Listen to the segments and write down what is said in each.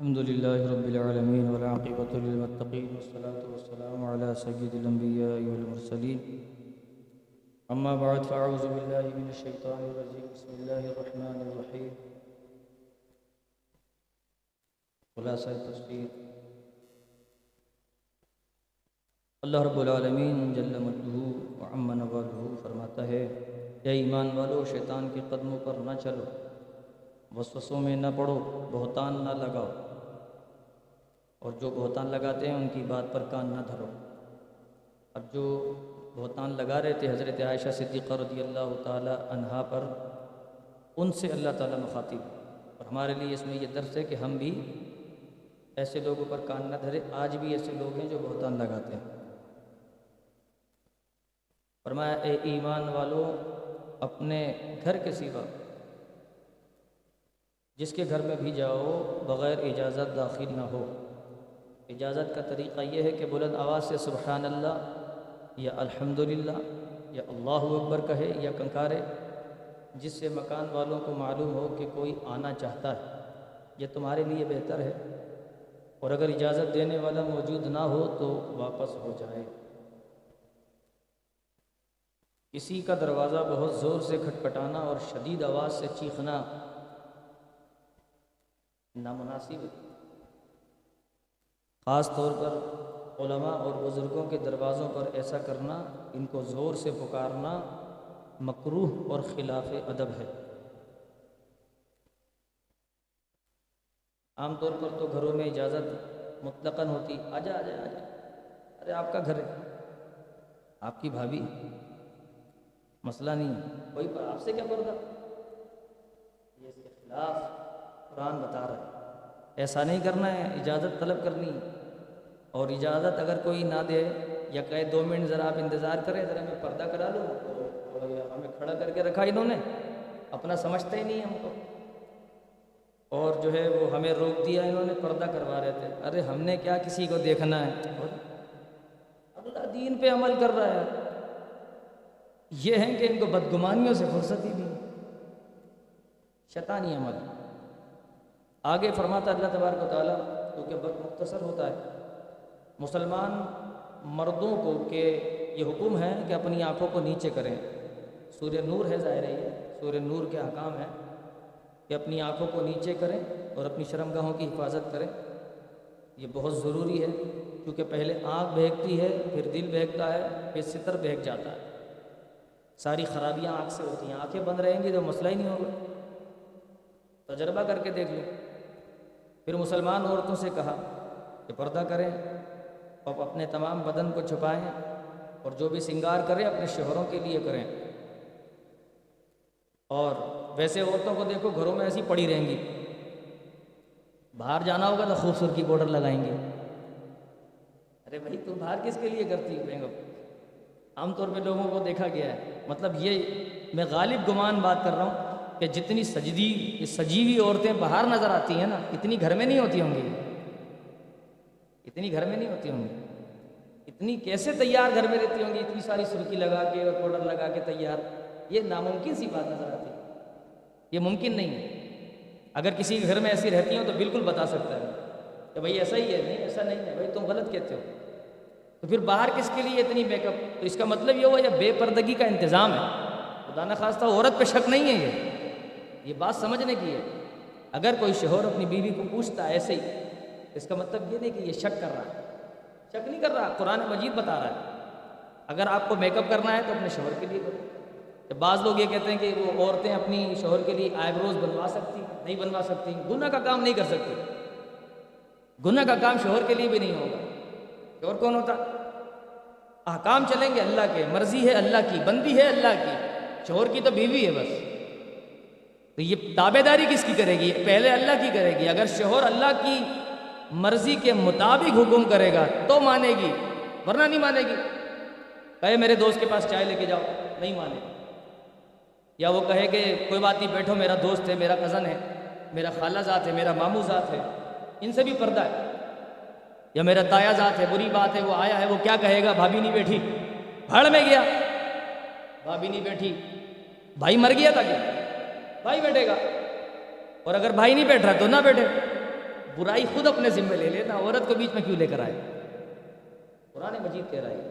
الحمد لله رب العالمين والعاقبة للمتقين والصلاة والسلام على سيد الأنبياء والمرسلين أما بعد فأعوذ بالله من الشيطان الرجيم بسم الله الرحمن الرحيم خلاصہ تفسیر اللہ رب العالمین جل مجدہ وعم نوالہ فرماتا ہے، اے ایمان والو شیطان کے قدموں پر نہ چلو، وسوسوں میں نہ پڑو، بہتان نہ لگاؤ، اور جو بہتان لگاتے ہیں ان کی بات پر کان نہ دھرو۔ اب جو بہتان لگا رہے تھے حضرت عائشہ صدیقہ رضی اللہ تعالی عنہا پر، ان سے اللہ تعالیٰ مخاطب، اور ہمارے لیے اس میں یہ درس ہے کہ ہم بھی ایسے لوگوں پر کان نہ دھرے۔ آج بھی ایسے لوگ ہیں جو بہتان لگاتے ہیں۔ فرمایا، اے ایمان والو اپنے گھر کے سوا جس کے گھر میں بھی جاؤ بغیر اجازت داخل نہ ہو۔ اجازت کا طریقہ یہ ہے کہ بلند آواز سے سبحان اللہ یا الحمدللہ یا اللہ اکبر کہے یا کنکارے، جس سے مکان والوں کو معلوم ہو کہ کوئی آنا چاہتا ہے، یہ تمہارے لیے بہتر ہے، اور اگر اجازت دینے والا موجود نہ ہو تو واپس ہو جائے۔ کسی کا دروازہ بہت زور سے کھٹکھٹانا اور شدید آواز سے چیخنا نامناسب ہے۔ خاص طور پر علماء اور بزرگوں کے دروازوں پر ایسا کرنا، ان کو زور سے پکارنا مکروہ اور خلاف ادب ہے۔ عام طور پر تو گھروں میں اجازت مطلقاً ہوتی، آجا آجا آجا، ارے آپ کا گھر ہے، آپ کی بھابھی، مسئلہ نہیں ہے، کوئی پر آپ سے کیا پردہ، یہ اس کے خلاف قرآن بتا رہا ہے۔ ایسا نہیں کرنا ہے، اجازت طلب کرنی ہے، اور اجازت اگر کوئی نہ دے یا کہے 2 منٹ ذرا آپ انتظار کریں، ذرا میں پردہ کرا لوں، تو ہمیں کھڑا کر کے رکھا انہوں نے، اپنا سمجھتے ہی نہیں ہم کو، اور جو ہے وہ ہمیں روک دیا انہوں نے، پردہ کروا رہے تھے۔ ارے ہم نے کیا کسی کو دیکھنا ہے، اللہ دین پہ عمل کر رہا ہے۔ یہ ہیں کہ ان کو بدگمانیوں سے فرصت ہی نہیں، شیطانی عمل۔ آگے فرماتا اللہ تبارک و تعالیٰ، کیونکہ وقت مختصر ہوتا ہے، مسلمان مردوں کو کہ یہ حکم ہے کہ اپنی آنکھوں کو نیچے کریں۔ سورہ نور ہے، ظاہر ہے یہ سورہ نور کے احکام ہیں کہ اپنی آنکھوں کو نیچے کریں اور اپنی شرمگاہوں کی حفاظت کریں۔ یہ بہت ضروری ہے، کیونکہ پہلے آنکھ بہکتی ہے، پھر دل بہکتا ہے، پھر ستر بہک جاتا ہے۔ ساری خرابیاں آنکھ سے ہوتی ہیں۔ آنکھیں بند رہیں گی تو مسئلہ ہی نہیں ہوگا، تجربہ کر کے دیکھ لیں۔ پھر مسلمان عورتوں سے کہا کہ پردہ کریں اور اپنے تمام بدن کو چھپائیں، اور جو بھی سنگار کریں اپنے شوہروں کے لیے کریں۔ اور ویسے عورتوں کو دیکھو گھروں میں ایسی پڑی رہیں گی، باہر جانا ہوگا تو خوبصورتی بارڈر لگائیں گے۔ ارے بھائی تم باہر کس کے لیے کرتی ہو میک اپ؟ عام طور پہ لوگوں کو دیکھا گیا ہے، مطلب یہ میں غالب گمان بات کر رہا ہوں کہ جتنی سجی ہوئی عورتیں باہر نظر آتی ہیں نا، اتنی گھر میں نہیں ہوتی ہوں گی، اتنی گھر میں نہیں ہوتی ہوں گی، اتنی کیسے تیار گھر میں رہتی ہوں گی، اتنی ساری سرخی لگا کے اور پاؤڈر لگا کے تیار، یہ ناممکن سی بات نظر آتی ہے، یہ ممکن نہیں ہے۔ اگر کسی کے گھر میں ایسی رہتی ہوں تو بالکل بتا سکتا ہے کہ بھائی ایسا ہی ہے، نہیں ایسا نہیں ہے، بھائی تم غلط کہتے ہو، تو پھر باہر کس کے لیے اتنی میک اپ؟ تو اس کا مطلب یہ ہوا یہ بے پردگی کا انتظام ہے۔ خدا نخواستہ عورت پہ شک نہیں ہے، یہ بات سمجھنے کی ہے۔ اگر کوئی شوہر اپنی بیوی کو پوچھتا ہے ایسے ہی، اس کا مطلب یہ نہیں کہ یہ شک کر رہا ہے، شک نہیں کر رہا، قرآن مجید بتا رہا ہے۔ اگر آپ کو میک اپ کرنا ہے تو اپنے شوہر کے لیے کرو۔ بعض لوگ یہ کہتے ہیں کہ وہ عورتیں اپنی شوہر کے لیے آئی بروز بنوا سکتی، نہیں بنوا سکتی، گناہ کا کام نہیں کر سکتی۔ گناہ کا کام شوہر کے لیے بھی نہیں ہوگا۔ شوہر کون ہوتا؟ احکام چلیں گے اللہ کے، مرضی ہے اللہ کی، بندی ہے اللہ کی، شوہر کی تو بیوی ہے بس۔ تو یہ تابع داری کس کی کرے گی؟ پہلے اللہ کی کرے گی۔ اگر شوہر اللہ کی مرضی کے مطابق حکم کرے گا تو مانے گی، ورنہ نہیں مانے گی۔ کہے میرے دوست کے پاس چائے لے کے جاؤ، نہیں مانے گی۔ یا وہ کہے کہ کوئی بات نہیں بیٹھو، میرا دوست ہے، میرا کزن ہے، میرا خالہ ذات ہے، میرا ماموں ذات ہے، ان سے بھی پردہ ہے۔ یا میرا تایا ذات ہے، بری بات ہے، وہ آیا ہے، وہ کیا کہے گا، بھابھی نہیں بیٹھی، بھاڑ میں گیا، بھابھی نہیں بیٹھی، بھائی مر گیا تھا کیا؟ بھائی بیٹھے گا، اور اگر بھائی نہیں بیٹھ رہا تو نہ بیٹھے۔ برائی خود اپنے ذمہ لے لینا، عورت کو بیچ میں کیوں لے کر آئے؟ قرآن مجید کہہ رہا ہے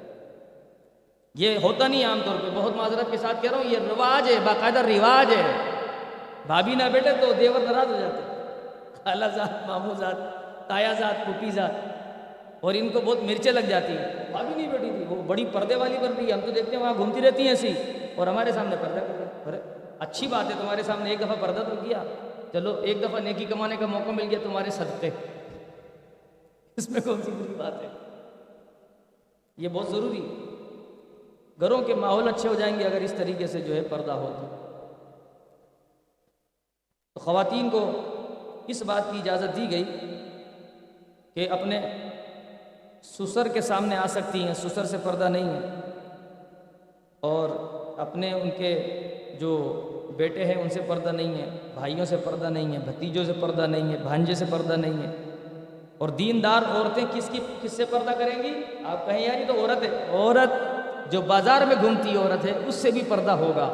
یہ ہوتا نہیں عام طور پہ، بہت معذرت کے ساتھ کہہ رہا ہوں، یہ رواج ہے، باقاعدہ رواج ہے۔ بھابھی نہ بیٹھے تو دیور ناراض ہو جاتے، خالہ ذات، ماموں ذات، تایا ذات، پھوپھی ذات، اور ان کو بہت مرچیں لگ جاتی ہیں۔ بھابھی نہیں بیٹھی تھی، وہ بڑی پردے والی بن رہی ہے، ہم تو دیکھتے ہیں وہاں گھومتی رہتی ہیں ایسی، اور ہمارے سامنے پردہ کر رہی ہے۔ ارے اچھی بات ہے، تمہارے سامنے ایک دفعہ پردہ تو کیا، چلو ایک دفعہ نیکی کمانے کا موقع مل گیا تمہارے صدقے، اس میں کون سی بری بات ہے؟ یہ بہت ضروری ہے، گھروں کے ماحول اچھے ہو جائیں گے اگر اس طریقے سے جو ہے پردہ ہو تو خواتین کو اس بات کی اجازت دی گئی کہ اپنے سسر کے سامنے آ سکتی ہیں، سسر سے پردہ نہیں ہے، اور اپنے ان کے جو بیٹے ہیں ان سے پردہ نہیں ہے، بھائیوں سے پردہ نہیں ہے، بھتیجوں سے پردہ نہیں ہے، بھانجے سے پردہ نہیں ہے۔ اور دیندار عورتیں کس سے پردہ کریں گی؟ آپ کہیں یار یہ تو عورت ہے، عورت جو بازار میں گھومتی عورت ہے اس سے بھی پردہ ہوگا،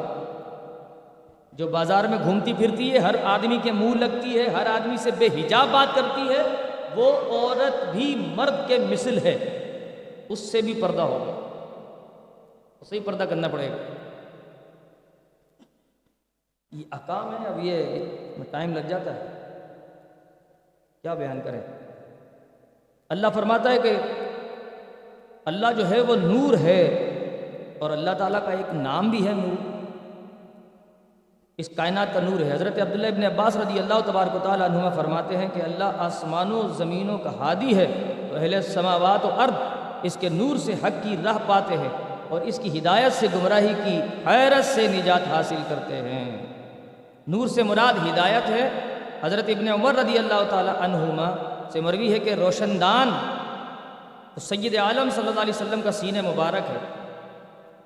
جو بازار میں گھومتی پھرتی ہے، ہر آدمی کے منہ لگتی ہے، ہر آدمی سے بے حجاب بات کرتی ہے، وہ عورت بھی مرد کے مثل ہے، اس سے بھی پردہ ہوگا، اسے ہی پردہ کرنا پڑے گا۔ یہ احکام ہے، اب یہ ٹائم لگ جاتا ہے، کیا بیان کریں۔ اللہ فرماتا ہے کہ اللہ جو ہے وہ نور ہے، اور اللہ تعالیٰ کا ایک نام بھی ہے نور، اس کائنات کا نور ہے۔ حضرت عبداللہ ابن عباس رضی اللہ تبارک و تعالیٰ عنہما فرماتے ہیں کہ اللہ آسمانوں زمینوں کا ہادی ہے، تو اہل السماوات و ارض اس کے نور سے حق کی راہ پاتے ہیں، اور اس کی ہدایت سے گمراہی کی حیرت سے نجات حاصل کرتے ہیں۔ نور سے مراد ہدایت ہے۔ حضرت ابن عمر رضی اللہ تعالیٰ عنہما سے مروی ہے کہ روشن دان تو سید عالم صلی اللہ علیہ وسلم کا سینہ مبارک ہے،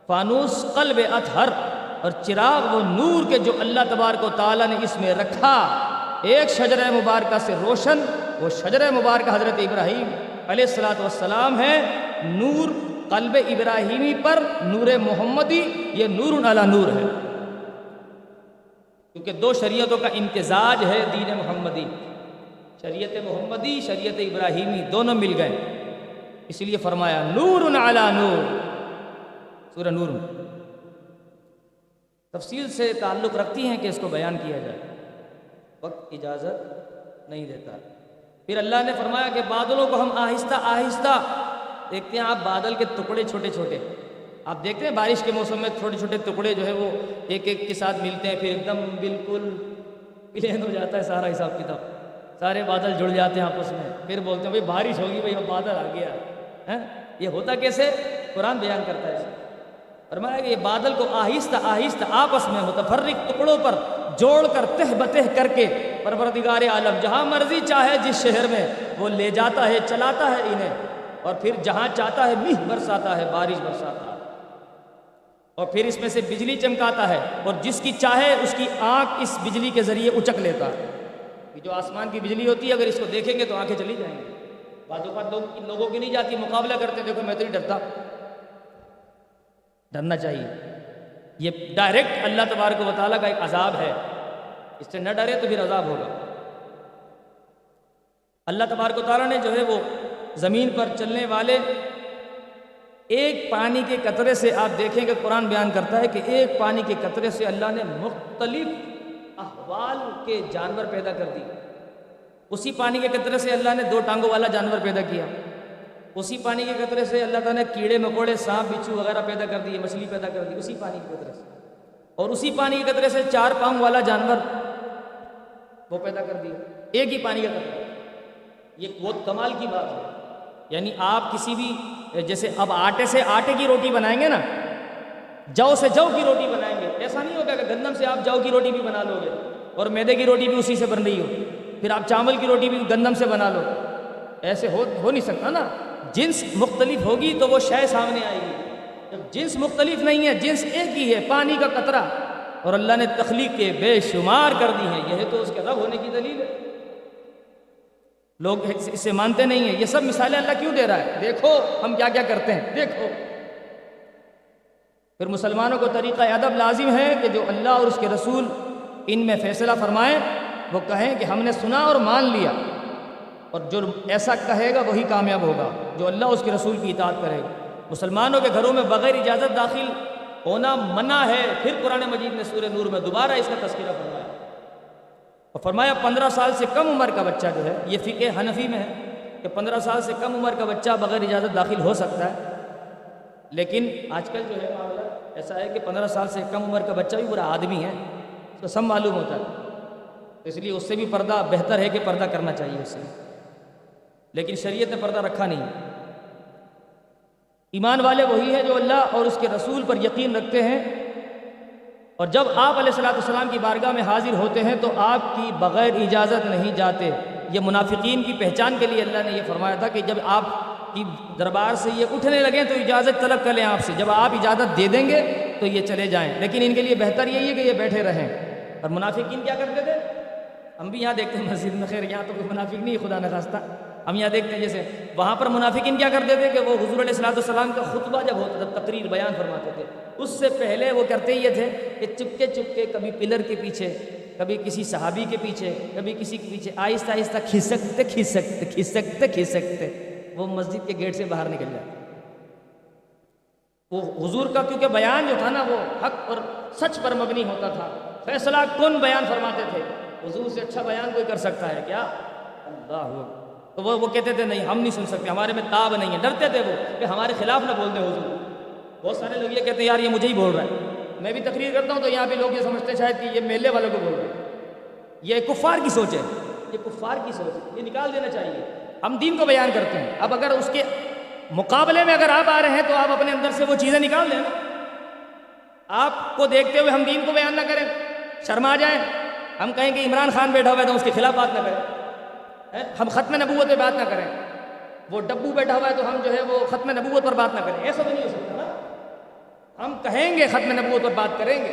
فانوس قلب اطہر، اور چراغ وہ نور کے جو اللہ تبارک و تعالیٰ نے اس میں رکھا، ایک شجرہ مبارکہ سے روشن، وہ شجرہ مبارکہ حضرت ابراہیم علیہ السلام ہے۔ نور قلب ابراہیمی پر نور محمدی، یہ نور علی نور ہے، کیونکہ دو شریعتوں کا امتزاج ہے دین محمدی، شریعت محمدی، شریعت ابراہیمی، دونوں مل گئے، اس لیے فرمایا نور علی نور، سورہ نور میں تفصیل سے تعلق رکھتی ہیں کہ اس کو بیان کیا جائے، وقت اجازت نہیں دیتا۔ پھر اللہ نے فرمایا کہ بادلوں کو ہم آہستہ آہستہ، دیکھتے ہیں آپ بادل کے ٹکڑے چھوٹے چھوٹے، آپ دیکھتے ہیں بارش کے موسم میں چھوٹے چھوٹے ٹکڑے جو ہے وہ ایک ایک کے ساتھ ملتے ہیں، پھر ایک دم بالکل پلین ہو جاتا ہے سارا حساب کتاب، سارے بادل جڑ جاتے ہیں آپس میں، پھر بولتے ہیں بھائی بارش ہوگی، بھائی اب بادل آ گیا۔ یہ ہوتا کیسے؟ قرآن بیان کرتا ہے اسے، فرمایا کہ یہ بادل کو آہستہ آہستہ آپس میں متفرق ٹکڑوں پر جوڑ کر تہ بتہ کر کے پروردگار عالم جہاں مرضی چاہے جس شہر میں وہ لے جاتا ہے، چلاتا ہے انہیں، اور پھر جہاں چاہتا ہے میہ برساتا ہے، بارش برساتا ہے، اور پھر اس میں سے بجلی چمکاتا ہے، اور جس کی چاہے اس کی آنکھ اس بجلی کے ذریعے اچک لیتا ہے۔ یہ جو آسمان کی بجلی ہوتی ہے، اگر اس کو دیکھیں گے تو آنکھیں چلی جائیں گی، بعض اوقات لوگوں کی نہیں جاتی، مقابلہ کرتے، دیکھو میں تو نہیں ڈرتا، ڈرنا چاہیے، یہ ڈائریکٹ اللہ تبارک و تعالیٰ کا ایک عذاب ہے، اس سے نہ ڈرے تو پھر عذاب ہوگا۔ اللہ تبارک و تعالیٰ نے جو ہے وہ زمین پر چلنے والے ایک پانی کے قطرے سے، آپ دیکھیں کہ قرآن بیان کرتا ہے کہ ایک پانی کے قطرے سے اللہ نے مختلف احوال کے جانور پیدا کر دی۔ اسی پانی کے قطرے سے اللہ نے 2 ٹانگوں والا جانور پیدا کیا، اسی پانی کے قطرے سے اللہ تعالیٰ نے کیڑے مکوڑے، سانپ بچھو وغیرہ پیدا کر دیے، مچھلی پیدا کر دی اسی پانی کے قطرے سے، اور اسی پانی کے قطرے سے 4 پاؤں والا جانور وہ پیدا کر دیا، ایک ہی پانی کا قطرہ۔ یہ بہت کمال کی بات ہے، یعنی آپ کسی بھی، جیسے اب آٹے سے آٹے کی روٹی بنائیں گے نا، جو سے جو کی روٹی بنائیں گے، ایسا نہیں ہوگا کہ گندم سے آپ جو کی روٹی بھی بنا لو گے اور میدے کی روٹی بھی اسی سے بن رہی ہو، پھر آپ چاول کی روٹی بھی گندم سے بنا لو، ایسے ہو نہیں سکتا نا۔ جنس مختلف ہوگی تو وہ شے سامنے آئے گی، جب جنس مختلف نہیں ہے، جنس ایک ہی ہے، پانی کا قطرہ، اور اللہ نے تخلیق کے بے شمار کر دی ہیں، یہ تو اس کے رب ہونے کی دلیل ہے۔ لوگ اسے مانتے نہیں ہیں، یہ سب مثالیں اللہ کیوں دے رہا ہے؟ دیکھو ہم کیا کیا کرتے ہیں، دیکھو۔ پھر مسلمانوں کو طریقہ ادب لازم ہے کہ جو اللہ اور اس کے رسول ان میں فیصلہ فرمائیں، وہ کہیں کہ ہم نے سنا اور مان لیا، اور جو ایسا کہے گا وہی کامیاب ہوگا، جو اللہ اس کے رسول کی اطاعت کرے گا۔ مسلمانوں کے گھروں میں بغیر اجازت داخل ہونا منع ہے۔ پھر قرآن مجید نے سورہ نور میں دوبارہ اس کا تذکرہ فرمایا، اور فرمایا 15 سال سے کم عمر کا بچہ جو ہے، یہ فقہ حنفی میں ہے کہ 15 سال سے کم عمر کا بچہ بغیر اجازت داخل ہو سکتا ہے، لیکن آج کل جو ہے معاملہ ایسا ہے کہ 15 سال سے کم عمر کا بچہ بھی پورا آدمی ہے، اس کو سب معلوم ہوتا ہے، اس لیے اس سے بھی پردہ بہتر ہے کہ پردہ کرنا چاہیے اس سے، لیکن شریعت نے پردہ رکھا نہیں۔ ایمان والے وہی ہیں جو اللہ اور اس کے رسول پر یقین رکھتے ہیں، اور جب آپ علیہ السلام کی بارگاہ میں حاضر ہوتے ہیں تو آپ کی بغیر اجازت نہیں جاتے۔ یہ منافقین کی پہچان کے لیے اللہ نے یہ فرمایا تھا کہ جب آپ کی دربار سے یہ اٹھنے لگیں تو اجازت طلب کر لیں آپ سے، جب آپ اجازت دے دیں گے تو یہ چلے جائیں، لیکن ان کے لیے بہتر یہی ہے کہ یہ بیٹھے رہیں۔ اور منافقین کیا کرتے تھے؟ ہم بھی یہاں دیکھتے ہیں مسجد میں، خیر یہاں تو کوئی منافق نہیں، خدا نخواستہ، ہم یہاں دیکھتے ہیں جیسے وہاں پر منافقین کیا کرتے تھے کہ وہ حضور علیہ السلام کا خطبہ جب ہوتا تھا، تقریر بیان فرماتے تھے، اس سے پہلے وہ کرتے یہ تھے کہ چپکے چپکے کبھی پلر کے پیچھے، کبھی کسی صحابی کے پیچھے، کبھی کسی کے پیچھے آہستہ آہستہ کھسکتے وہ مسجد کے گیٹ سے باہر نکل جاتے۔ وہ حضور کا کیونکہ بیان جو تھا نا وہ حق اور سچ پر مبنی ہوتا تھا، فیصلہ کن بیان فرماتے تھے، حضور سے اچھا بیان کوئی کر سکتا ہے کیا؟ اللہ، تو وہ کہتے تھے نہیں ہم نہیں سن سکتے، ہمارے میں تاب نہیں ہے، ڈرتے تھے وہ کہ ہمارے خلاف نہ بول دیں حضور۔ بہت سارے لوگ یہ کہتے ہیں یار یہ مجھے ہی بول رہا ہے، میں بھی تقریر کرتا ہوں تو یہاں پہ لوگ یہ سمجھتے ہیں شاید کہ یہ میلے والوں کو بول رہے ہیں، یہ کفار کی سوچ ہے، یہ کفار کی سوچ ہے، یہ نکال دینا چاہیے۔ ہم دین کو بیان کرتے ہیں، اب اگر اس کے مقابلے میں اگر آپ آ رہے ہیں تو آپ اپنے اندر سے وہ چیزیں نکال دیں نا۔ آپ کو دیکھتے ہوئے ہم دین کو بیان نہ کریں، شرما جائیں، ہم کہیں کہ عمران خان بیٹھا ہوا ہے تو اس کے خلاف بات نہ کریں، ہم ختم نبوت پہ بات نہ کریں، وہ ڈبو بیٹھا ہوا ہے تو ہم جو ہے وہ ختم نبوت پر بات نہ کریں، ایسا تو نہیں ہو سکتا نا۔ ہم کہیں گے ختم نبوت پر بات کریں گے،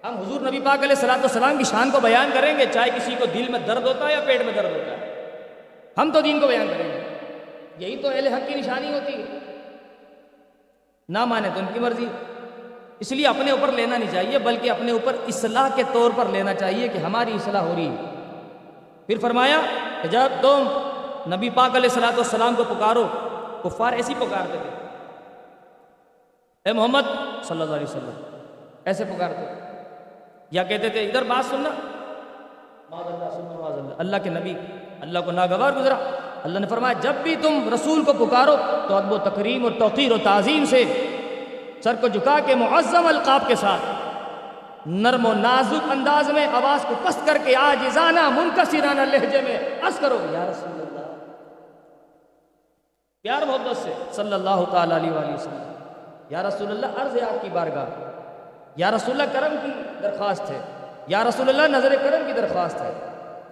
ہم حضور نبی پاک علیہ السلام کی شان کو بیان کریں گے، چاہے کسی کو دل میں درد ہوتا ہے یا پیٹ میں درد ہوتا ہے، ہم تو دین کو بیان کریں گے۔ یہی تو اہل حق کی نشانی ہوتی ہے، نہ مانے تو ان کی مرضی۔ اس لیے اپنے اوپر لینا نہیں چاہیے، بلکہ اپنے اوپر اصلاح کے طور پر لینا چاہیے کہ ہماری اصلاح ہو رہی ہے۔ پھر فرمایا کہ جب تم نبی پاک علیہ السلام کو پکارو، کفار ایسی پکارتے تھے، اے محمد صلی اللہ علیہ وسلم، ایسے پکارتے تھے، یا کہتے تھے ادھر بات سننا، معاذ اللہ سننا معاذ اللہ، اللہ کے نبی اللہ کو ناگوار گزرا۔ اللہ نے فرمایا جب بھی تم رسول کو پکارو تو ادب و تکریم اور توقیر و تعظیم سے، سر کو جھکا کے معظم القاب کے ساتھ، نرم و نازک انداز میں آواز کو پست کر کے عاجزانہ منکسرانہ لہجے میں عرض کرو یا رسول اللہ، پیار محبت سے صلی اللہ تعالی علیہ وآلہ وسلم، یا رسول اللہ عرض ہے آپ کی بارگاہ، یا رسول اللہ کرم کی درخواست ہے، یا رسول اللہ نظر کرم کی درخواست ہے۔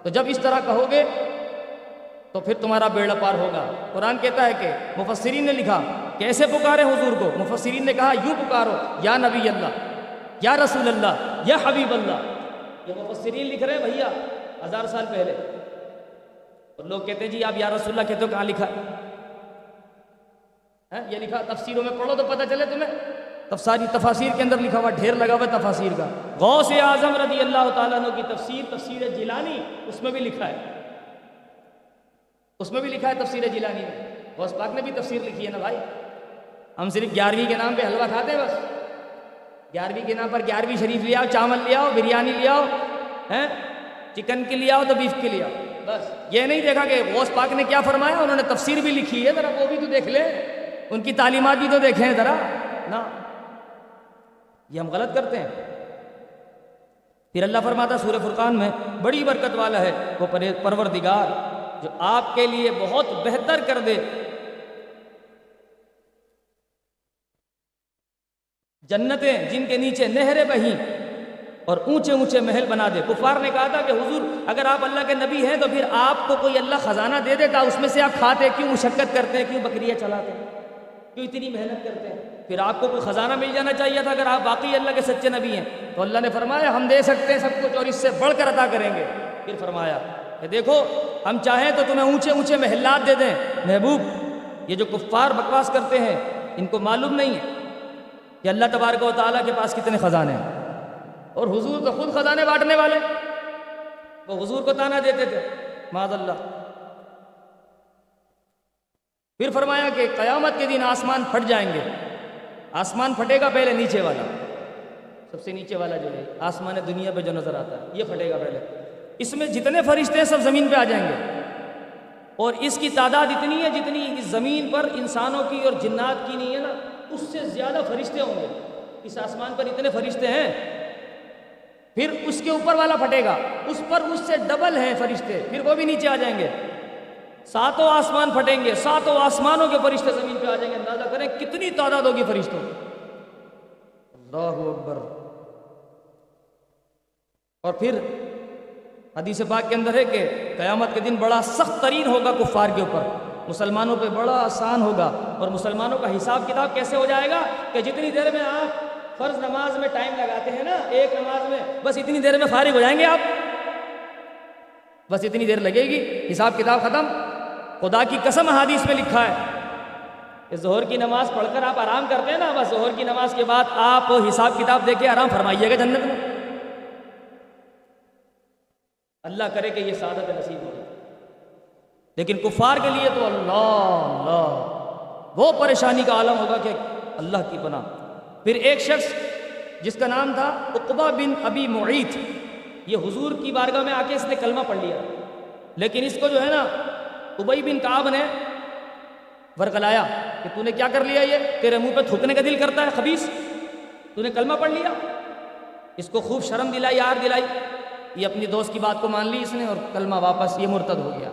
تو جب اس طرح کہو گے تو پھر تمہارا بیڑا پار ہوگا۔ قرآن کہتا ہے کہ مفسرین نے لکھا کیسے پکارے حضور کو، مفسرین نے کہا یوں پکارو یا نبی اللہ، یا رسول اللہ، یا حبیب اللہ۔ یہ مفسرین لکھ رہے ہیں بھیا 1000 سال پہلے، اور لوگ کہتے ہیں جی آپ یا رسول اللہ کہتے ہو، کہاں لکھا ہے؟ یہ لکھا تفسیروں میں پڑھو تو پتہ چلے تمہیں، تفاسیر کے اندر لکھا ہوا ڈھیر لگا ہوا تفاسیر کا۔ غوث اعظم رضی اللہ تعالیٰ عنہ کی تفسیر جیلانی، اس میں بھی لکھا ہے، اس میں بھی لکھا ہے تفسیر جیلانی میں۔ غوث پاک نے بھی تفسیر لکھی ہے نا بھائی، ہم صرف 11ویں کے نام پہ حلوہ کھاتے ہیں بس، 11ویں کے نام پر 11ویں شریف لے آؤ، چاول لے آؤ، بریانی لے آؤ، چکن کے لے آؤ تو بیف کے لے آؤ، بس یہ نہیں دیکھا کہ غوث پاک نے کیا فرمایا، انہوں نے تفسیر بھی لکھی ہے، ذرا وہ بھی تو دیکھ لیں، ان کی تعلیمات بھی تو دیکھیں ذرا نا۔ یہ ہم غلط کرتے ہیں۔ پھر اللہ فرماتا سورہ فرقان میں بڑی برکت والا ہے وہ پروردگار جو آپ کے لیے بہت بہتر کر دے جنتیں جن کے نیچے نہریں بہیں اور اونچے اونچے محل بنا دے۔ کفار نے کہا تھا کہ حضور اگر آپ اللہ کے نبی ہیں تو پھر آپ کو کوئی اللہ خزانہ دے دیتا، اس میں سے آپ کھاتے کیوں، مشقت کرتے ہیں کیوں، بکریاں چلاتے ہیں کیوں، اتنی محنت کرتے ہیں، پھر آپ کو کوئی خزانہ مل جانا چاہیے تھا اگر آپ واقعی اللہ کے سچے نبی ہیں۔ تو اللہ نے فرمایا ہم دے سکتے ہیں سب کچھ اور اس سے بڑھ کر عطا کریں گے۔ پھر فرمایا کہ دیکھو ہم چاہیں تو تمہیں اونچے اونچے محلات دے دیں محبوب، یہ جو کفار بکواس کرتے ہیں ان کو معلوم نہیں ہے کہ اللہ تبارک و تعالیٰ کے پاس کتنے خزانے ہیں، اور حضور تو خود خزانے بانٹنے والے، وہ حضور کو تانا دیتے تھے معاذ اللہ پھر فرمایا کہ قیامت کے دن آسمان پھٹ جائیں گے. آسمان پھٹے گا پہلے نیچے والا، سب سے نیچے والا جو ہے آسمان دنیا پہ جو نظر آتا ہے، یہ پھٹے گا پہلے. اس میں جتنے فرشتے ہیں سب زمین پہ آ جائیں گے، اور اس کی تعداد اتنی ہے جتنی اس زمین پر انسانوں کی اور جنات کی نہیں ہے نا، اس سے زیادہ فرشتے ہوں گے. اس آسمان پر اتنے فرشتے ہیں. پھر اس کے اوپر والا پھٹے گا، اس پر اس سے ڈبل ہیں فرشتے، پھر وہ بھی نیچے آ جائیں گے. ساتوں آسمان پھٹیں گے، ساتوں آسمانوں کے فرشتے زمین پہ آ جائیں گے. اندازہ کریں کتنی تعداد ہوگی فرشتوں. اللہ اکبر. اور پھر حدیث پاک کے اندر ہے کہ قیامت کے دن بڑا سخت ترین ہوگا کفار کے اوپر، مسلمانوں پہ بڑا آسان ہوگا. اور مسلمانوں کا حساب کتاب کیسے ہو جائے گا کہ جتنی دیر میں آپ فرض نماز میں ٹائم لگاتے ہیں نا، ایک نماز میں، بس اتنی دیر میں فارغ ہو جائیں گے آپ. بس اتنی دیر لگے گی، حساب کتاب ختم. خدا کی قسم حدیث میں لکھا ہے کہ ظہر کی نماز پڑھ کر آپ آرام کرتے ہیں نا، بس ظہر کی نماز کے بعد آپ حساب کتاب دے کے آرام فرمائیے گا جنت میں. اللہ کرے کہ یہ سعادت نصیب ہو. لیکن کفار کے لیے تو اللہ وہ پریشانی کا عالم ہوگا کہ اللہ کی پناہ. پھر ایک شخص جس کا نام تھا عقبہ بن ابی معیط، یہ حضور کی بارگاہ میں آ کے اس نے کلمہ پڑھ لیا، لیکن اس کو جو ہے نا ابی بن کعب نے ورغلایا کہ تو نے کیا کر لیا، یہ تیرے منہ پہ تھوکنے کا دل کرتا ہے خبیث، تو نے کلمہ پڑھ لیا. اس کو خوب شرم دلائی، یار دلائی. یہ اپنی دوست کی بات کو مان لی اس نے اور کلمہ واپس، یہ مرتد ہو گیا.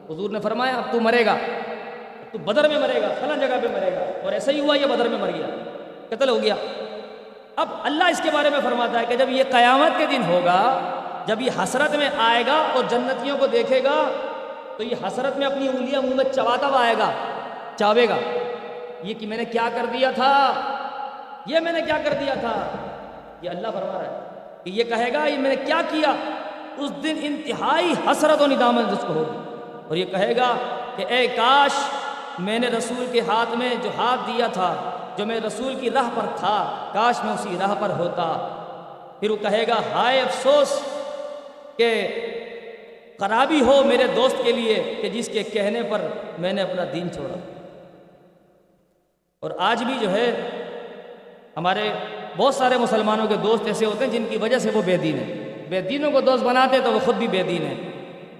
حضور نے فرمایا اب تو مرے گا، تو بدر میں مرے گا، فلاں جگہ پہ مرے گا. اور ایسا ہی ہوا، یہ بدر میں مر گیا، قتل ہو گیا. اب اللہ اس کے بارے میں فرماتا ہے کہ جب یہ قیامت کے دن ہوگا، جب یہ حسرت میں آئے گا اور جنتیوں کو دیکھے گا تو یہ حسرت میں اپنی انگلیاں منہ میں چباتا ہوا آئے گا، چاوے گا یہ کہ میں نے کیا کر دیا تھا، یہ میں نے کیا کر دیا تھا. یہ اللہ فرما رہا ہے کہ یہ کہے گا یہ میں نے کیا کیا. اس دن انتہائی حسرت و ندامت جس کو ہوگی، اور یہ کہے گا کہ اے کاش میں نے رسول کے ہاتھ میں جو ہاتھ دیا تھا، جو میں رسول کی راہ پر تھا، کاش میں اسی راہ پر ہوتا. پھر وہ کہے گا ہائے افسوس کہ خرابی ہو میرے دوست کے لیے کہ جس کے کہنے پر میں نے اپنا دین چھوڑا. اور آج بھی جو ہے ہمارے بہت سارے مسلمانوں کے دوست ایسے ہوتے ہیں جن کی وجہ سے وہ بے دین ہیں. بے دینوں کو دوست بناتے تو وہ خود بھی بے دین ہیں.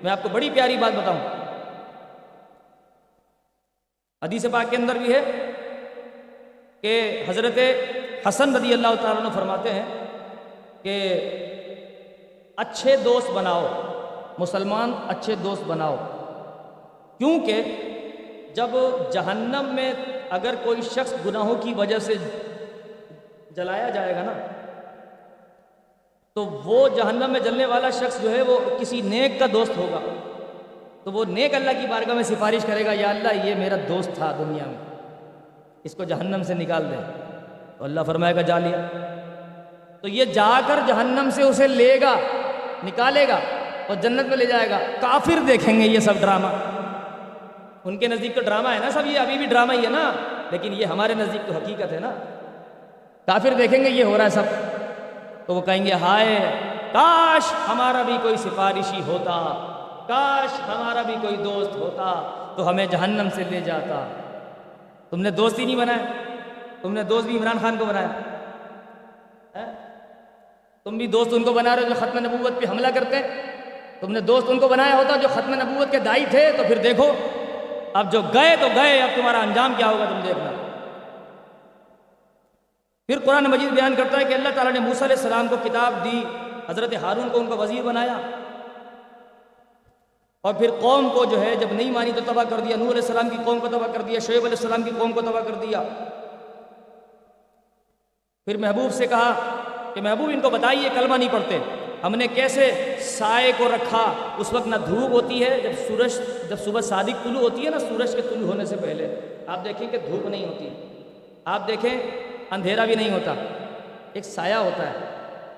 میں آپ کو بڑی پیاری بات بتاؤں، حدیث پاک کے اندر بھی ہے کہ حضرت حسن رضی اللہ تعالیٰ عنہ فرماتے ہیں کہ اچھے دوست بناؤ، مسلمان اچھے دوست بناؤ، کیونکہ جب جہنم میں اگر کوئی شخص گناہوں کی وجہ سے جلایا جائے گا نا، تو وہ جہنم میں جلنے والا شخص جو ہے وہ کسی نیک کا دوست ہوگا. تو وہ نیک اللہ کی بارگاہ میں سفارش کرے گا، یا اللہ یہ میرا دوست تھا دنیا میں، اس کو جہنم سے نکال دے. تو اللہ فرمائے گا جا لیا. تو یہ جا کر جہنم سے اسے لے گا، نکالے گا اور جنت میں لے جائے گا. کافر دیکھیں گے یہ سب ڈرامہ، ان کے نزدیک تو ڈرامہ ہے نا سب، یہ ابھی بھی ڈرامہ ہی ہے نا، لیکن یہ ہمارے نزدیک تو حقیقت ہے نا. کافر دیکھیں گے یہ ہو رہا ہے سب، تو وہ کہیں گے ہائے کاش ہمارا بھی کوئی سفارشی ہوتا، کاش ہمارا بھی کوئی دوست ہوتا تو ہمیں جہنم سے لے جاتا. تم نے دوست ہی نہیں بنایا، تم نے دوست بھی عمران خان کو بنایا، تم بھی دوست ان کو بنا رہے ہو جو ختم نبوت پہ حملہ کرتے ہیں. تم نے دوست ان کو بنایا ہوتا جو ختم نبوت کے داعی تھے، تو پھر دیکھو اب جو گئے تو گئے، اب تمہارا انجام کیا ہوگا تم دیکھنا. پھر قرآن مجید بیان کرتا ہے کہ اللہ تعالیٰ نے موسیٰ علیہ السلام کو کتاب دی، حضرت ہارون کو ان کا وزیر بنایا، اور پھر قوم کو جو ہے جب نہیں مانی تو تباہ کر دیا. نوح علیہ السلام کی قوم کو تباہ کر دیا، شعیب علیہ السلام کی قوم کو تباہ کر دیا. پھر محبوب سے کہا کہ محبوب ان کو بتائیے کلمہ نہیں پڑھتے، ہم نے کیسے سائے کو رکھا. اس وقت نہ دھوپ ہوتی ہے، جب صبح صادق طلوع ہوتی ہے نا، سورج کے طلوع ہونے سے پہلے آپ دیکھیں کہ دھوپ نہیں ہوتی، آپ دیکھیں اندھیرا بھی نہیں ہوتا، ایک سایہ ہوتا ہے.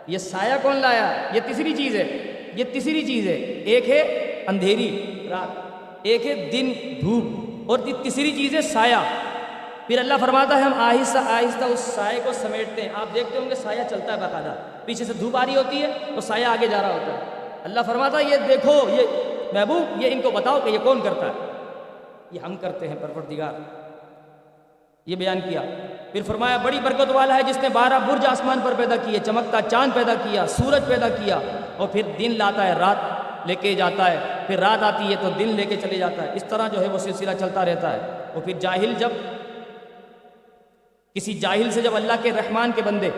یہ سایہ کون لایا؟ یہ تیسری چیز ہے، یہ تیسری چیز ہے. ایک ہے اندھیری رات، ایک ہے دن دھوپ، اور تیسری چیز ہے سایہ. پھر اللہ فرماتا ہے ہم آہستہ آہستہ اس سائے کو سمیٹتے ہیں. آپ دیکھتے ہوں گے سایہ چلتا ہے باقاعدہ، پیچھے سے دھوپ آ رہی ہوتی ہے تو سایہ آگے جا رہا ہوتا ہے. اللہ فرماتا ہے یہ دیکھو، یہ محبوب یہ ان کو بتاؤ کہ یہ کون کرتا ہے. یہ ہم کرتے ہیں پروردگار، یہ بیان کیا۔ پھر فرمایا بڑی برکت والا ہے جس نے 12 برج آسمان پر پیدا کیے، چمکتا چاند پیدا کیا، سورج پیدا کیا، اور پھر دن لاتا ہے، رات لے کے جاتا ہے، پھر رات آتی ہے تو دن لے کے چلے جاتا ہے، اس طرح جو ہے وہ سلسلہ چلتا رہتا ہے۔ اور پھر جاہل جب کسی جاہل سے جب اللہ کے رحمان کے بندے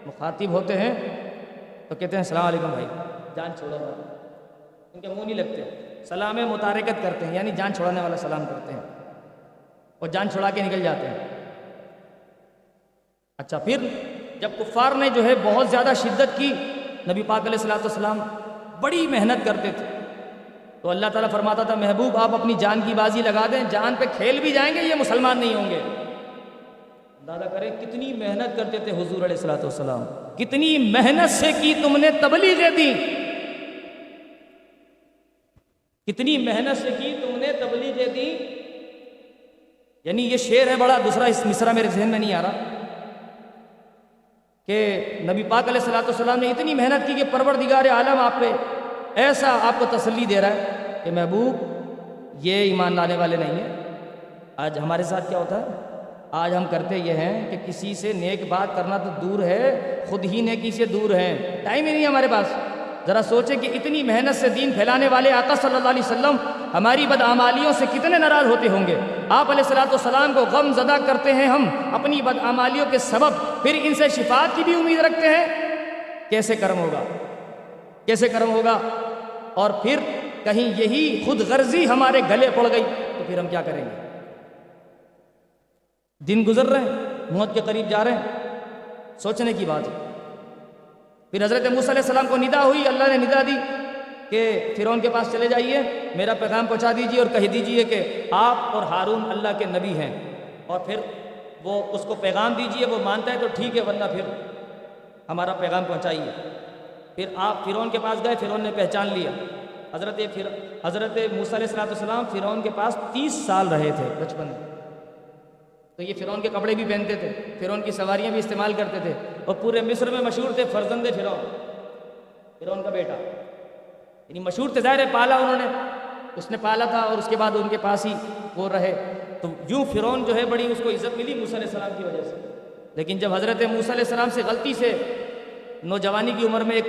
مخاطب ہوتے ہیں تو کہتے ہیں السلام علیکم بھائی، جان چھوڑو، ان کے منہ نہیں لگتے، سلام متارکت کرتے ہیں، یعنی جان چھوڑانے والا سلام کرتے ہیں اور جان چھڑا کے نکل جاتے ہیں۔ اچھا، پھر جب کفار نے جو ہے بہت زیادہ شدت کی، نبی پاک علیہ الصلوۃ والسلام بڑی محنت کرتے تھے، تو اللہ تعالیٰ فرماتا تھا محبوب آپ اپنی جان کی بازی لگا دیں، جان پہ کھیل بھی جائیں گے یہ مسلمان نہیں ہوں گے۔ اندازہ کریں کتنی محنت کرتے تھے حضور علیہ الصلوۃ والسلام، کتنی محنت سے کی تم نے تبلیغیں دی، کتنی محنت سے کی تم نے تبلیغیں دی۔ یعنی یہ شعر ہے بڑا، دوسرا اس مصرع میرے ذہن میں نہیں آ رہا، کہ نبی پاک علیہ الصلوۃ والسلام نے اتنی محنت کی کہ پروردگار عالم آپ پہ ایسا آپ کو تسلی دے رہا ہے کہ محبوب یہ ایمان لانے والے نہیں ہیں۔ آج ہمارے ساتھ کیا ہوتا ہے؟ آج ہم کرتے یہ ہیں کہ کسی سے نیک بات کرنا تو دور ہے، خود ہی نیکی سے دور ہیں، ٹائم ہی نہیں ہمارے پاس۔ ذرا سوچیں کہ اتنی محنت سے دین پھیلانے والے آقا صلی اللہ علیہ وسلم ہماری بدعمالیوں سے کتنے ناراض ہوتے ہوں گے۔ آپ علیہ الصلوۃ والسلام کو غم زدہ کرتے ہیں ہم اپنی بدعمالیوں کے سبب، پھر ان سے شفاعت کی بھی امید رکھتے ہیں، کیسے کرم ہوگا، کیسے کرم ہوگا؟ اور پھر کہیں یہی خود غرضی ہمارے گلے پڑ گئی تو پھر ہم کیا کریں گے؟ دن گزر رہے ہیں، موت کے قریب جا رہے ہیں، سوچنے کی بات ہے۔ پھر حضرت موسیٰ علیہ السلام کو ندا ہوئی، اللہ نے ندا دی کہ فرعون کے پاس چلے جائیے، میرا پیغام پہنچا دیجیے اور کہہ دیجیے کہ آپ اور ہارون اللہ کے نبی ہیں، اور پھر وہ اس کو پیغام دیجیے، وہ مانتا ہے تو ٹھیک ہے، ورنہ پھر ہمارا پیغام پہنچائیے۔ پھر آپ فرعون کے پاس گئے، فرعون نے پہچان لیا۔ حضرت موسیٰ علیہ السلام فرعون کے پاس 30 سال رہے تھے بچپن میں، تو یہ فرعون کے کپڑے بھی پہنتے تھے، فرعون کی سواریاں بھی استعمال کرتے تھے، اور پورے مصر میں مشہور تھے فرزند فرعون کا بیٹا، یعنی مشہور تھے، ظاہر ہے پالا انہوں نے، اس نے پالا تھا اور اس کے بعد ان کے پاس ہی وہ رہے، تو یوں فرعون جو ہے بڑی اس کو عزت ملی موسیٰ علیہ السلام کی وجہ سے۔ لیکن جب حضرت موسیٰ علیہ السلام سے غلطی سے نوجوانی کی عمر میں ایک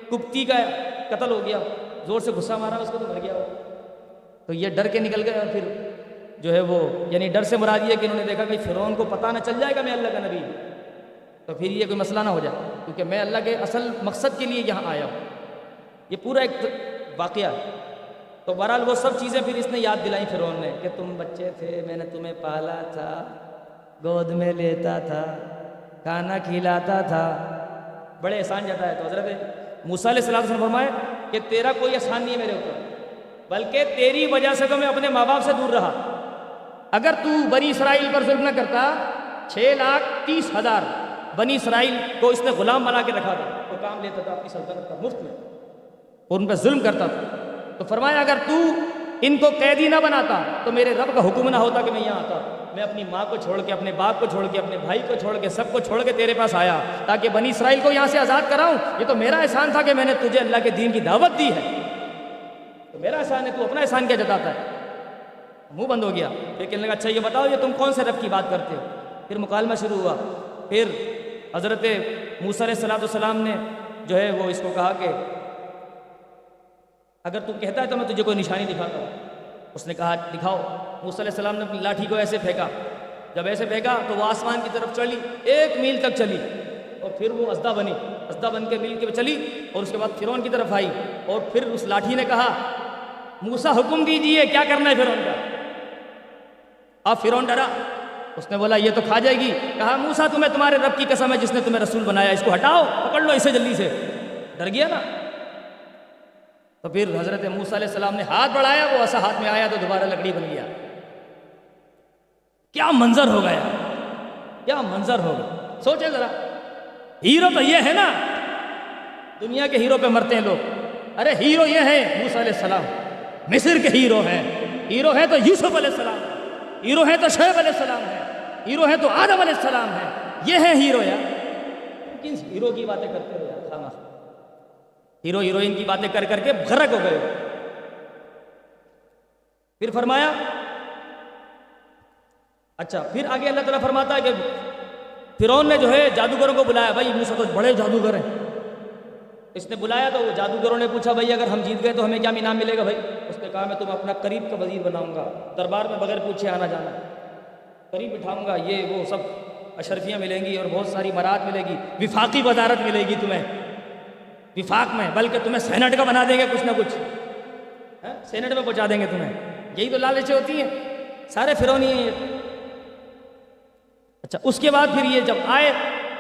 کبتی کا قتل ہو گیا، زور سے غصہ مارا اس کو تو مر گیا وہ، تو یہ ڈر کے نکل گئے، اور پھر جو ہے وہ یعنی ڈر سے مراد یہ کہ انہوں نے دیکھا کہ فرعون کو پتہ نہ چل جائے گا میں اللہ کا نبی ہوں، تو پھر یہ کوئی مسئلہ نہ ہو جائے، کیونکہ میں اللہ کے اصل مقصد کے لیے یہاں آیا ہوں۔ یہ پورا ایک واقعہ ہے۔ تو بہرحال وہ سب چیزیں پھر اس نے یاد دلائیں فرعون نے کہ تم بچے تھے، میں نے تمہیں پالا تھا، گود میں لیتا تھا، کھانا کھلاتا تھا، بڑے احسان جاتا ہے۔ تو حضرت موسیٰ علیہ السلام نے فرمایا کہ تیرا کوئی احسان نہیں ہے میرے اوپر، بلکہ تیری وجہ سے تو میں اپنے ماں باپ سے دور رہا۔ اگر تو بنی اسرائیل پر ظلم نہ کرتا، 6,30,000 بنی اسرائیل کو اس نے غلام بنا کے رکھا تھا، وہ کام لیتا تھا اپنی سلطنت کا مفت میں اور ان پہ ظلم کرتا تھا، تو فرمایا اگر تو ان کو قیدی نہ بناتا تو میرے رب کا حکم نہ ہوتا کہ میں یہاں آتا، میں اپنی ماں کو چھوڑ کے، اپنے باپ کو چھوڑ کے، اپنے بھائی کو چھوڑ کے، سب کو چھوڑ کے تیرے پاس آیا تاکہ بنی اسرائیل کو یہاں سے آزاد کراؤں۔ یہ تو میرا احسان تھا کہ میں نے تجھے اللہ کے دین کی دعوت دی ہے، تو میرا احسان ہے، تو اپنا احسان کیا جتاتا ہے؟ منہ بند ہو گیا۔ پھر کہنے لگا اچھا یہ بتاؤ یہ تم کون سے رب کی بات کرتے ہو؟ پھر مکالمہ شروع ہوا۔ پھر حضرت موسیٰ علیہ السلام نے جو ہے وہ اس کو کہا کہ اگر تم کہتا ہے تو میں تجھے کوئی نشانی دکھاتا ہوں۔ اس نے کہا دکھاؤ۔ موسیٰ علیہ السلام نے اپنی لاٹھی کو ایسے پھینکا، جب ایسے پھینکا تو وہ آسمان کی طرف چلی، 1 میل تک چلی، اور پھر وہ اژدھا بنی، اژدھا بن کے میل کے چلی، اور اس کے بعد فرعون کی طرف آئی، اور پھر اس لاٹھی نے کہا موسیٰ حکم دیجئے کیا کرنا ہے فرعون کا۔ اب فرعون ڈرا، اس نے بولا یہ تو کھا جائے گی۔ کہا موسیٰ تمہیں تمہارے رب کی قسم ہے جس نے تمہیں رسول بنایا، اس کو ہٹاؤ، پکڑ لو اسے جلدی سے۔ ڈر گیا نا۔ تو پھر حضرت موسیٰ علیہ السلام نے ہاتھ بڑھایا، وہ ایسا ہاتھ میں آیا تو دوبارہ لکڑی بن گیا۔ کیا منظر ہوگا یار، کیا منظر ہوگا، سوچیں ذرا۔ ہیرو تو یہ ہے نا، دنیا کے ہیرو پہ مرتے ہیں لوگ، ارے ہیرو یہ ہے موسیٰ علیہ السلام، مصر کے ہیرو ہیں۔ ہیرو ہے تو یوسف علیہ السلام، ہیرو ہے تو شعیب علیہ السلام ہے، ہیرو ہے تو آدم علیہ السلام ہے، یہ ہے ہیرو یار۔ کن ہیرو کی باتیں کرتے ہو یار، خامہ ہیرو ہیروئن کی باتیں کر کر کے غرق ہو گئے۔ پھر فرمایا اچھا پھر آگے اللہ تعالیٰ فرماتا ہے کہ فرعون نے جو ہے جادوگروں کو بلایا، بھائی موسیٰ تو بڑے جادوگر ہیں، اس نے بلایا تو وہ جادوگروں نے پوچھا بھائی اگر ہم جیت گئے تو ہمیں کیا انعام ملے گا بھائی؟ اس نے کہا میں تمہیں اپنا قریب کا وزیر بناؤں گا، دربار میں بغیر پوچھے آنا جانا، قریب بٹھاؤں گا، یہ وہ سب اشرفیاں ملیں گی اور بہت ساری مراد ملے گی، وفاقی وزارت ملے گی تمہیں، وفاق میں، بلکہ تمہیں سینٹ کا بنا دیں گے کچھ نہ کچھ، سینٹ میں پہنچا دیں گے تمہیں، یہی تو لالچیں ہوتی ہیں، سارے فرعونی ہیں یہ۔ اچھا اس کے بعد پھر یہ جب آئے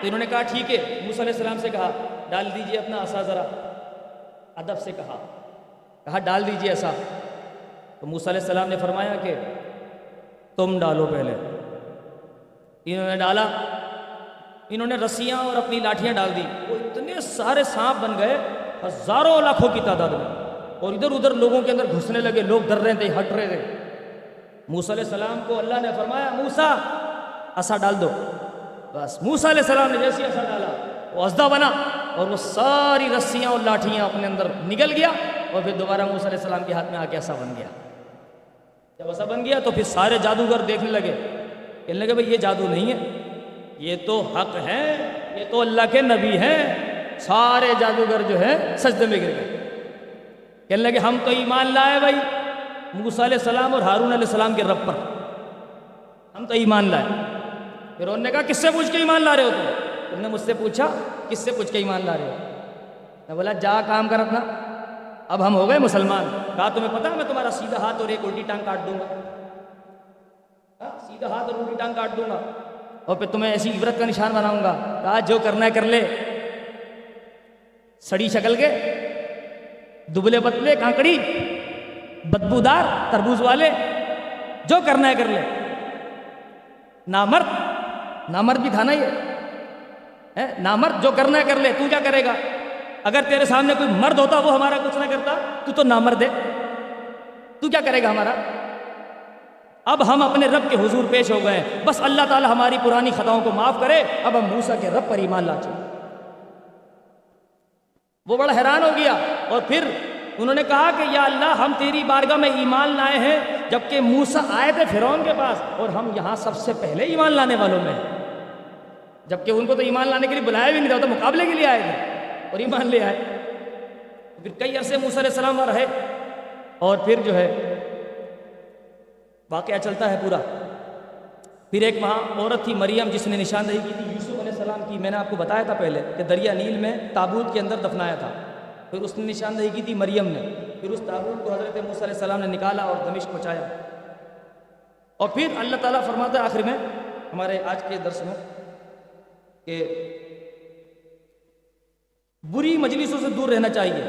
تو انہوں نے کہا ٹھیک ہے، موسیٰ علیہ السلام سے کہا ڈال دیجئے اپنا عصا ذرا، ادب سے کہا ڈال دیجئے عصا، تو موسیٰ علیہ السلام نے فرمایا کہ تم ڈالو پہلے، انہوں نے ڈالا، انہوں نے رسیاں اور اپنی لاٹھیاں ڈال دی، وہ اتنے سارے سانپ بن گئے ہزاروں لاکھوں کی تعداد میں، اور ادھر ادھر لوگوں کے اندر گھسنے لگے، لوگ ڈر رہے تھے، ہٹ رہے تھے۔ موسیٰ علیہ السلام کو اللہ نے فرمایا موسیٰ عصا ڈال دو، بس موسیٰ علیہ السلام نے جیسے عصا ڈالا وہ اژدھا بنا، اور وہ ساری رسیاں اور لاٹھیاں اپنے اندر نگل گیا، اور پھر دوبارہ موسیٰ علیہ السلام کے ہاتھ میں آ کے عصا بن گیا۔ جب عصا بن گیا تو پھر سارے جادوگر دیکھنے لگے، کہنے لگے بھئی یہ جادو نہیں ہے، یہ تو حق ہے، یہ تو اللہ کے نبی ہیں۔ سارے جادوگر جو ہے سجدے میں گر گئے، کہنے لگے ہم تو ایمان لائے بھائی موسیٰ علیہ السلام اور ہارون علیہ السلام کے رب پر، ہم تو ایمان لائے۔ پھر انہوں نے کہا کس سے پوچھ کے ایمان لا رہے ہو تم؟ انہوں نے مجھ سے پوچھا کس سے پوچھ کے ایمان لا رہے ہو؟ میں بولا جا کام کر اپنا، اب ہم ہو گئے مسلمان۔ کہا تمہیں پتا میں تمہارا سیدھا ہاتھ اور ایک الٹی ٹانگ کاٹ دوں گا، سیدھا ہاتھ اور الٹی ٹانگ کاٹ دوں گا، اور پھر تمہیں ایسی عبرت کا نشان بناؤں گا۔ کہا جو کرنا ہے کر لے، سڑی شکل کے، دبلے پتلے، کانکڑی، بدبودار، تربوز والے، جو کرنا ہے کر لے۔ نامرد بھی تھا نا یہ، نامرد، جو کرنا ہے کر لے، تو کیا کرے گا؟ اگر تیرے سامنے کوئی مرد ہوتا وہ ہمارا کچھ نہ کرتا، تو نامرد ہے، تو کیا کرے گا ہمارا؟ اب ہم اپنے رب کے حضور پیش ہو گئے، بس اللہ تعالی ہماری پرانی خطاؤں کو معاف کرے، اب ہم موسیٰ کے رب پر ایمان لا چکے۔ وہ بڑا حیران ہو گیا، اور پھر انہوں نے کہا کہ یا اللہ ہم تیری بارگاہ میں ایمان لائے ہیں، جبکہ موسیٰ آئے تھے فرعون کے پاس اور ہم یہاں سب سے پہلے ایمان لانے والوں میں ہیں، جبکہ ان کو تو ایمان لانے کے لیے بلایا بھی نہیں تھا، تو مقابلے کے لیے آئے تھے اور ایمان لے آئے۔ پھر کئی عرصے موسیٰ علیہ السلام رہے، اور پھر جو ہے واقعہ چلتا ہے پورا۔ پھر ایک وہاں عورت تھی مریم، جس نے نشاندہی کی تھی یوسف علیہ السلام کی، میں نے آپ کو بتایا تھا پہلے کہ دریا نیل میں تابوت کے اندر دفنایا تھا، پھر اس نے نشاندہی کی تھی مریم نے، پھر اس تابوت کو حضرت موسیٰ علیہ السلام نے نکالا اور دمشق پہنچایا۔ اور پھر اللہ تعالیٰ فرماتا ہے آخر میں ہمارے آج کے درس میں کہ بری مجلسوں سے دور رہنا چاہیے۔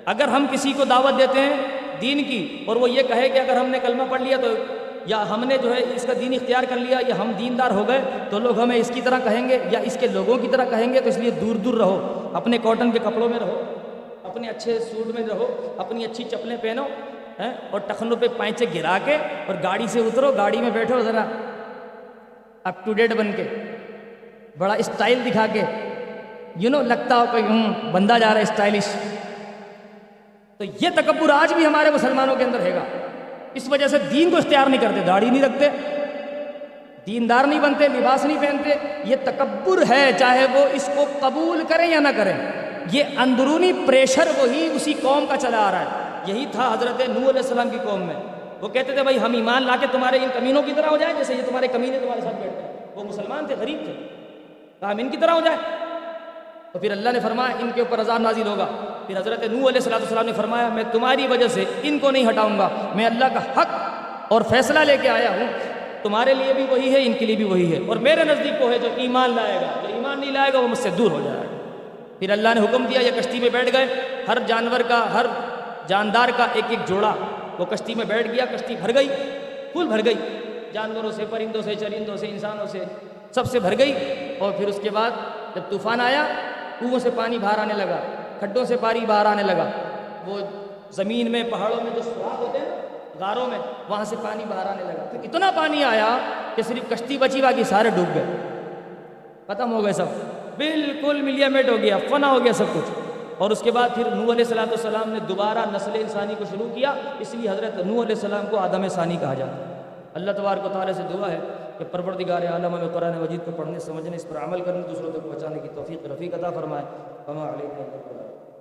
اگر ہم کسی کو دعوت دیتے ہیں دین کی، اور وہ یہ کہے کہ اگر ہم نے کلمہ پڑھ لیا تو، یا ہم نے جو ہے اس کا دین اختیار کر لیا، یا ہم دیندار ہو گئے، تو لوگ ہمیں اس کی طرح کہیں گے یا اس کے لوگوں کی طرح کہیں گے، تو اس لیے دور دور رہو، اپنے کاٹن کے کپڑوں میں رہو، اپنے اچھے سوٹ میں رہو، اپنی اچھی چپلیں پہنو، اور ٹخنوں پہ پائچے گرا کے اور گاڑی سے اترو، گاڑی میں بیٹھو ذرا اپ ٹو ڈیٹ بن کے، بڑا اسٹائل دکھا کے، لگتا ہو کہ بندہ جا رہا ہے اسٹائلش۔ تو یہ تکبر آج بھی ہمارے مسلمانوں کے اندر ہے گا، اس وجہ سے دین کو اختیار نہیں کرتے، داڑھی نہیں رکھتے، دیندار نہیں بنتے، لباس نہیں پہنتے۔ یہ تکبر ہے، چاہے وہ اس کو قبول کریں یا نہ کریں، یہ اندرونی پریشر وہی اسی قوم کا چلا آ رہا ہے۔ یہی تھا حضرت نوح علیہ السلام کی قوم میں، وہ کہتے تھے بھائی ہم ایمان لا کے تمہارے ان کمینوں کی طرح ہو جائیں، جیسے یہ تمہارے کمینے تمہارے ساتھ بیٹھتے ہیں۔ وہ مسلمان تھے، غریب تھے، کہا ہم ان کی طرح ہو جائیں، تو پھر اللہ نے فرمایا ان کے اوپر عذاب نازل ہوگا۔ پھر حضرت نوح علیہ السلام نے فرمایا میں تمہاری وجہ سے ان کو نہیں ہٹاؤں گا، میں اللہ کا حق اور فیصلہ لے کے آیا ہوں، تمہارے لیے بھی وہی ہے، ان کے لیے بھی وہی ہے، اور میرے نزدیک وہ ہے جو ایمان لائے گا، جو ایمان نہیں لائے گا وہ مجھ سے دور ہو جائے گا۔ پھر اللہ نے حکم دیا یہ کشتی میں بیٹھ گئے، ہر جانور کا، ہر جاندار کا ایک ایک جوڑا وہ کشتی میں بیٹھ گیا، کشتی بھر گئی، فل بھر گئی، جانوروں سے، پرندوں سے، چرندوں سے، انسانوں سے، سب سے بھر گئی۔ اور پھر اس کے بعد جب طوفان آیا، کنووں سے پانی باہر آنے لگا، کھڈوں سے پانی باہر آنے لگا، وہ زمین میں، پہاڑوں میں جو سوراخ ہوتے ہیں، غاروں میں، وہاں سے پانی باہر آنے لگا۔ پھر اتنا پانی آیا کہ صرف کشتی بچی، باقی سارے ڈوب گئے، ختم ہو گئے سب، بالکل ملیا میٹ ہو گیا، فنا ہو گیا سب کچھ۔ اور اس کے بعد پھر نوح علیہ السلام نے دوبارہ نسل انسانی کو شروع کیا، اس لیے حضرت نوح علیہ السلام کو آدم ثانی کہا جاتا ہے۔ اللہ تبارک و تعالیٰ سے دعا ہے کہ پروردگار عالم ہمیں قرآن مجید کو پڑھنے سمجھنے اس پر عمل کرنے دوسروں تک پہنچانے کی توفیق رفیق عطا فرمائے۔ وما علینا الا البلاغ۔